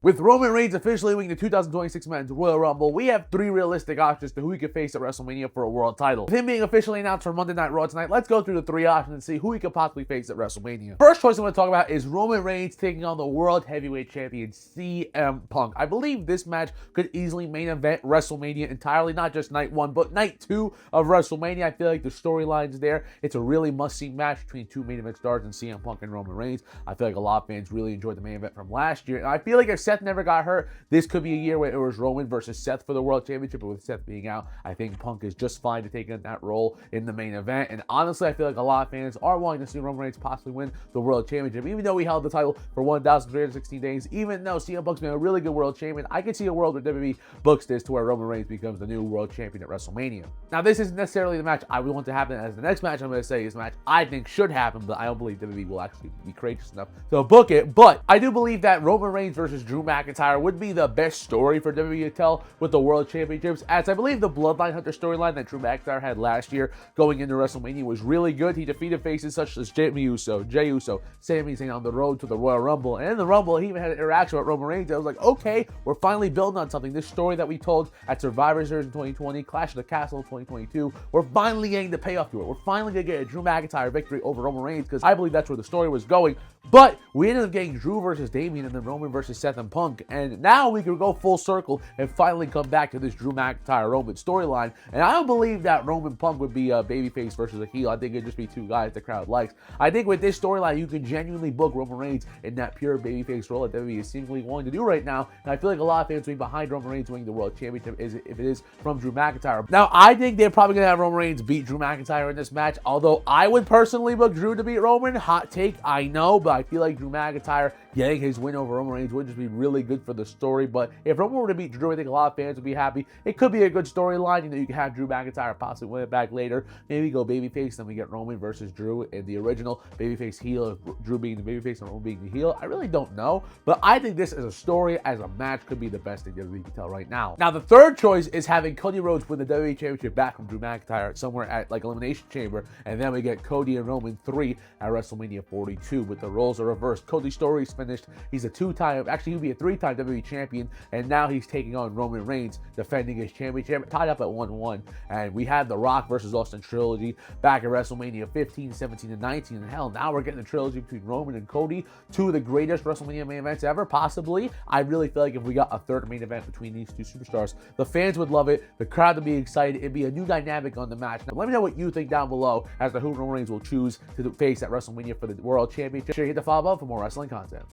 With Roman Reigns officially winning the 2026 Men's Royal Rumble, we have three realistic options to who he could face at WrestleMania for a world title. With him being officially announced for Monday Night Raw tonight, let's go through the three options and see who he could possibly face at WrestleMania. First choice I'm going to talk about is Roman Reigns taking on the World Heavyweight Champion CM Punk. I believe this match could easily main event WrestleMania entirely, not just night one, but night two of WrestleMania. I feel like the storyline's there. It's a really must-see match between two main event stars in CM Punk and Roman Reigns. I feel like a lot of fans really enjoyed the main event from last year, and I feel like if Seth never got hurt, this could be a year where it was Roman versus Seth for the World Championship, but with Seth being out, I think Punk is just fine to take on that role in the main event. And honestly, I feel like a lot of fans are wanting to see Roman Reigns possibly win the World Championship, even though he held the title for 1,316 days, even though CM Punk's been a really good World Champion. I could see a world where WWE books this to where Roman Reigns becomes the new World Champion at WrestleMania. Now, this isn't necessarily the match I would want to happen, as the next match I'm going to say is a match I think should happen, but I don't believe WWE will actually be courageous enough to book it. But I do believe that Roman Reigns versus Drew McIntyre would be the best story for WWE to tell with the World Championships, as I believe the Bloodline Hunter storyline that Drew McIntyre had last year going into WrestleMania was really good. He defeated faces such as Jey Uso, Sami Zayn on the road to the Royal Rumble, and in the Rumble he even had an interaction with Roman Reigns. I was like, okay, we're finally building on something. This story that we told at Survivor Series in 2020, Clash of the Castle in 2022, we're finally getting the payoff to it. We're finally going to get a Drew McIntyre victory over Roman Reigns, because I believe that's where the story was going. But we ended up getting Drew versus Damian and then Roman versus Seth and Punk, and now we can go full circle and finally come back to this Drew McIntyre Roman storyline. And I don't believe that Roman Punk would be a babyface versus a heel. I think it'd just be two guys the crowd likes. I think with this storyline, you can genuinely book Roman Reigns in that pure babyface role that WWE is seemingly wanting to do right now. And I feel like a lot of fans will be behind Roman Reigns winning the World Championship if it is from Drew McIntyre. Now, I think they're probably going to have Roman Reigns beat Drew McIntyre in this match, although I would personally book Drew to beat Roman. Hot take, I know, but I feel like Drew McIntyre getting his win over Roman Reigns would just be really good for the story. But if Roman were to beat Drew, I think a lot of fans would be happy. It could be a good storyline. You know, you can have Drew McIntyre possibly win it back later. Maybe go babyface, then we get Roman versus Drew in the original babyface heel, Drew being the babyface and Roman being the heel. I really don't know, but I think this as a story, as a match, could be the best thing that we can tell right now. Now, the third choice is having Cody Rhodes win the WWE Championship back from Drew McIntyre somewhere at like Elimination Chamber, and then we get Cody and Roman 3 at WrestleMania 42, with the roles are reversed. Cody's story is finished. He's a he'll be a three-time WWE champion, and now he's taking on Roman Reigns, defending his championship, tied up at 1-1. And we had the Rock versus Austin trilogy back at WrestleMania 15, 17, and 19. And hell, now we're getting a trilogy between Roman and Cody, two of the greatest WrestleMania main events ever, possibly. I really feel like if we got a third main event between these two superstars, the fans would love it, the crowd would be excited, it'd be a new dynamic on the match. Now, let me know what you think down below as to who Roman Reigns will choose to face at WrestleMania for the World Championship. Hit the follow button for more wrestling content.